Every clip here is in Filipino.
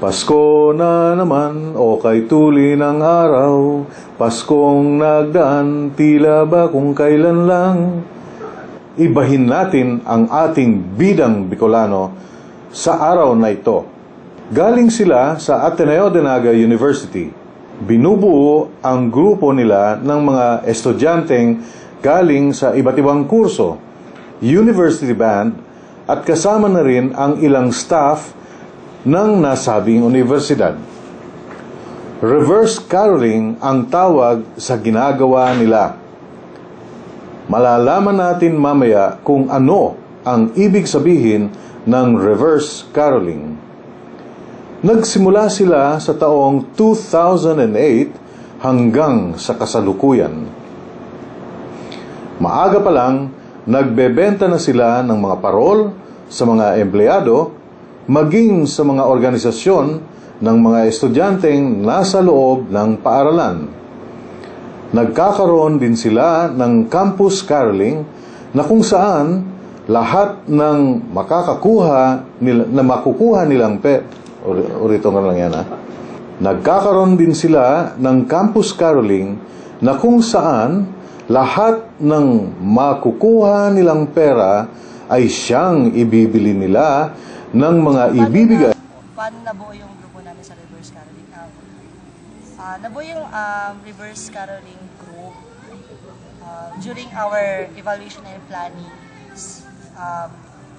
Pasko na naman o kay tuli ng araw, Paskong nagdaan, tila ba kung kailan lang. Ibahin natin ang ating bidang Bicolano sa araw na ito. Galing sila sa Ateneo de Naga University. Binubuo ang grupo nila ng mga estudyanteng galing sa iba't ibang kurso, university band, at kasama na rin ang ilang staff ng nasabing universidad. Reverse caroling ang tawag sa ginagawa nila. Malalaman natin mamaya kung ano ang ibig sabihin ng reverse caroling. Nagsimula sila sa taong 2008 hanggang sa kasalukuyan. Maaga pa lang, nagbebenta na sila ng mga parol sa mga empleyado, maging sa mga organisasyon ng mga estudyanteng nasa loob ng paaralan. Nagkakaroon din sila ng campus caroling na kung saan lahat ng makukuha nilang urito nga lang yan Nagkakaroon din sila ng campus caroling na kung saan lahat ng makukuha nilang pera ay siyang ibibili nila ng mga ibibigay. Paano nabuo yung grupo namin sa reverse caroling? Nabuo yung reverse caroling group during our evaluation and planning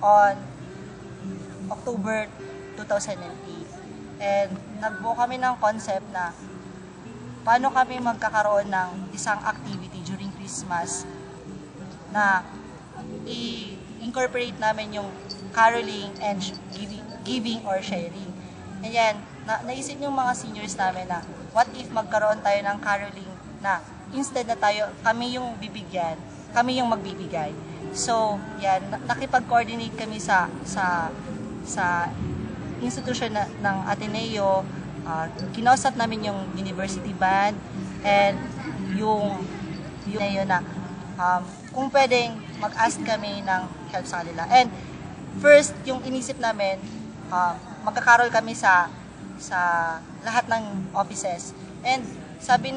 on October 2008. And nagbuo kami ng concept na paano kami magkakaroon ng isang activity during Christmas na i-incorporate namin yung caroling and giving or sharing. And yan, naisip yung mga seniors namin na what if magkaroon tayo ng caroling na instead na kami yung bibigyan, kami yung magbibigay. So, yan, nakipag-coordinate kami sa institution ng Ateneo, kinausap namin yung university band and yung na kung pwedeng mag-ask kami ng help sa kanila. And first, yung inisip namin, magkakarol kami sa lahat ng offices. And sabi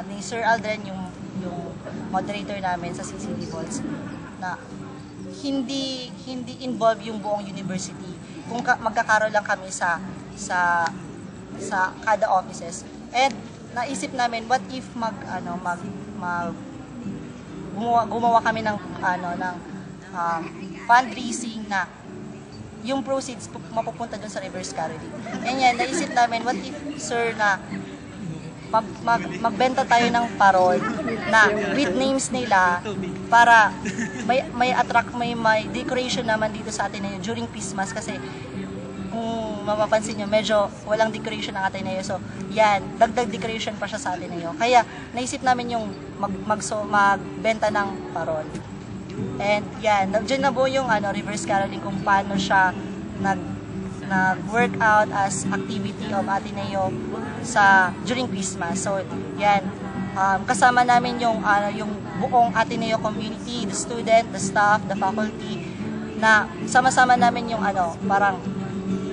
ni Sir Aldrin, yung moderator namin sa CCD Balls, na hindi involve yung buong university. Kung magkakarol lang kami sa kada offices. And naisip namin, what if gumawa kami ng fundraising na yung proceeds mapupunta dun sa reverse caroling. And yan, naisip namin, what if, sir, na magbenta tayo ng parol na with names nila para may attract, may decoration naman dito sa Ateneo during Christmas kasi kung mapapansin nyo, medyo walang decoration ng Ateneo. So, yan, dagdag decoration pa siya sa Ateneo. Kaya, naisip namin yung magbenta ng parol. And yan, dyan na po yung reverse caroling kung paano siya nag-work out as activity of Ateneo during Christmas. So, yan, kasama namin yung buong Ateneo community, the student, the staff, the faculty, na sama-sama namin yung parang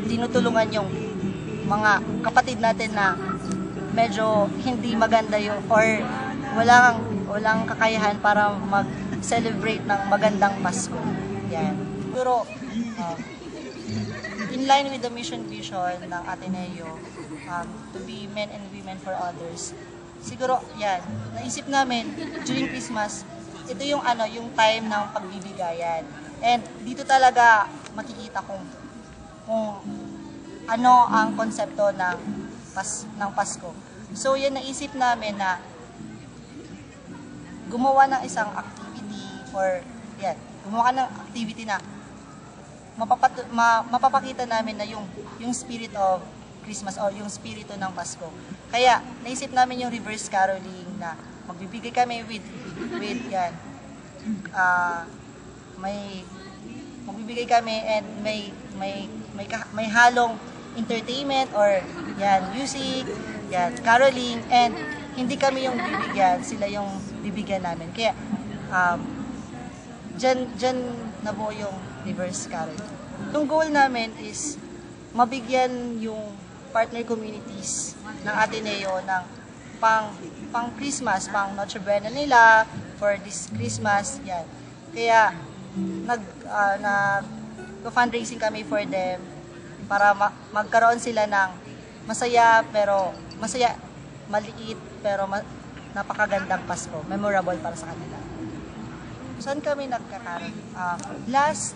tinutulungan yung mga kapatid natin na medyo hindi maganda yung or walang kakayahan para mag-celebrate ng magandang Pasko. Yan. Pero in line with the mission vision ng Ateneo, to be men and women for others, siguro yan, naisip namin during Christmas, ito yung time ng pagbibigayan. And dito talaga makikita kung ano ang konsepto ng Pasko. So yan, naisip namin na gumawa ng isang activity or yan, gumawa ng activity na mapapakita namin na yung spirit of Christmas or yung spirito ng Pasko. Kaya naisip namin yung reverse caroling na magbibigay kami with yan, magbibigay kami and may halong entertainment or yan, music, yan, caroling, and hindi kami yung bibigyan, sila yung bibigyan namin. Kaya dyan nabuo yung reverse caroling. Yung goal namin is mabigyan yung partner communities ng Ateneo ng pang Christmas, pang Noche Buena nila for this Christmas, yan. Kaya fundraising kami for them para magkaroon sila ng masaya, maliit pero napakagandang Pasko, memorable para sa kanila. Saan kami nagkakaroon? Last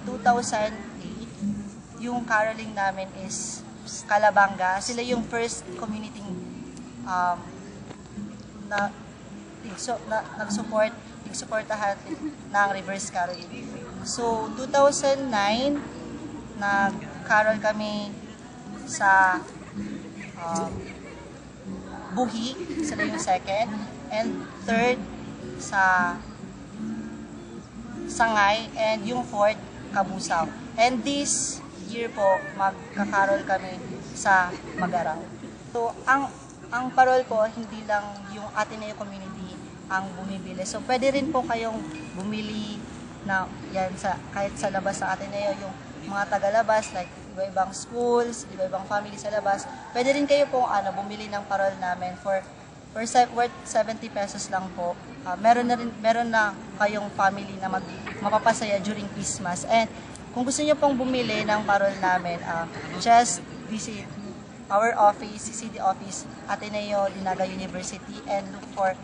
2008, yung caroling namin is Calabanga. Sila yung first community nagsuportahan ng reverse caroling. So, 2009, nag-carol kami sa Buhi, sila yung second, and third sa Sangay, and yung fourth, Kabusaw. And this year po, magkakarol kami sa Magaraw. So, ang parol po, hindi lang yung Ateneo community ang bumibili. So, pwede rin po kayong bumili na yan kahit sa labas sa Ateneo, yung mga tagalabas, like iba-ibang schools, iba-ibang family sa labas. Pwede rin kayo po bumili ng parol namin for worth 70 pesos lang po. Meron na kayong family na mapapasaya during Christmas. And kung gusto niyo pong bumili ng parol namin, just visit our office, CD office, Ateneo Dinaga University, and look for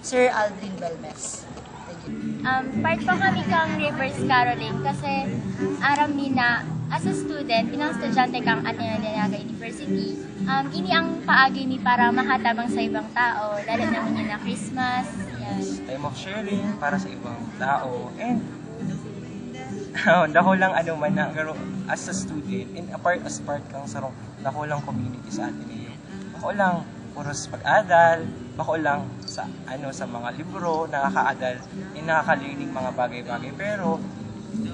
Sir Aldrin Belmes. Thank you. Part po kami kang reverse caroling kasi aram ni na as a student, pinang estudyante kang Ateneo Dinaga University, ini ang paagi ni para makatabang sa ibang tao, lalo naman yun na Christmas. Yan. Time of sharing para sa ibang tao, and dako lang man na pero as a student and as part kang sarong dako lang community sa Ateneo. Dako lang puros pag-adal, dako lang sa sa mga libro, nakaka-adal, nakaka-learning mga bagay-bagay, pero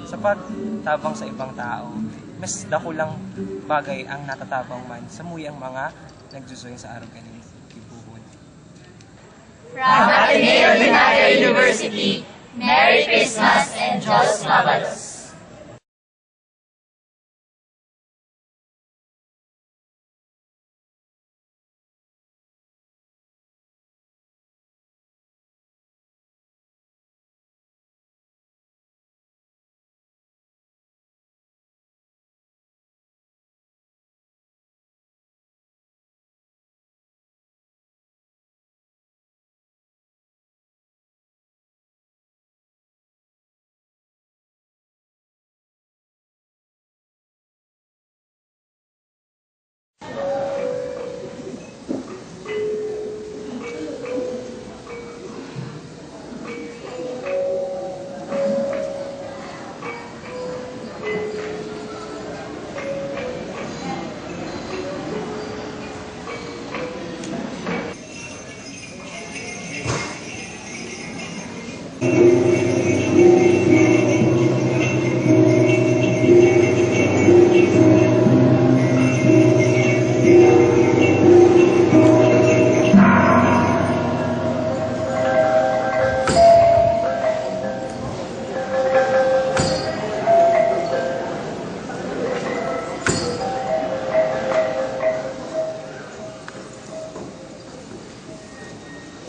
sa pagtabang sa ibang tao, mas dako lang bagay ang natatabang man sa muyang mga nagjujoin sa araw kaning kibuhon. From Ateneo Dinaga University, Merry Christmas and Diyos Mabalos!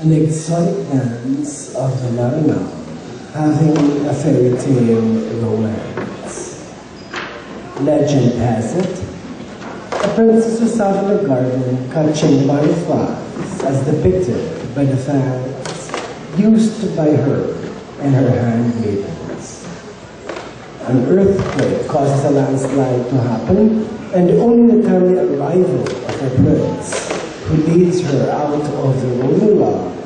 An exotic dance of the Maranao, having a fairy tale romance. Legend has it, a princess was out in a garden catching butterflies as depicted by the fans used by her and her handmaidens. An earthquake causes a landslide to happen, and only the timely arrival of her prince, who leads her out of the rolling logs,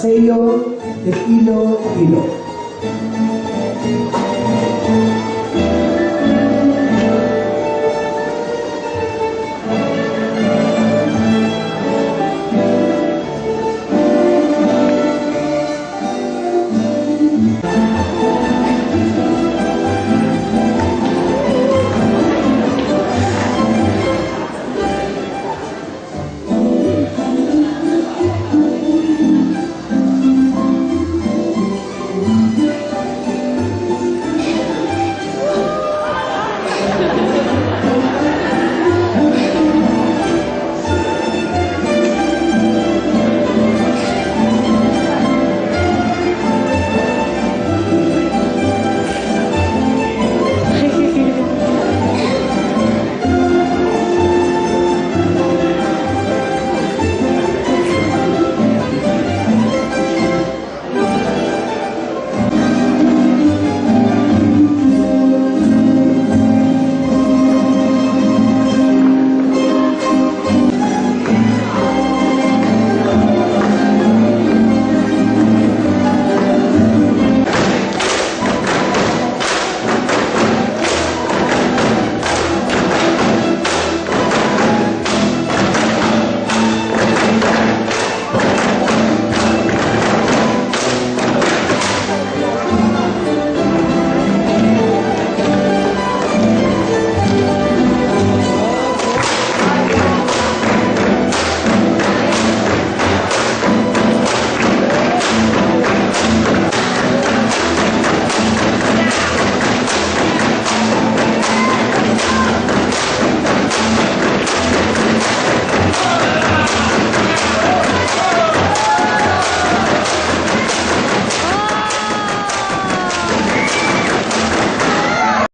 Paseo de Iloilo.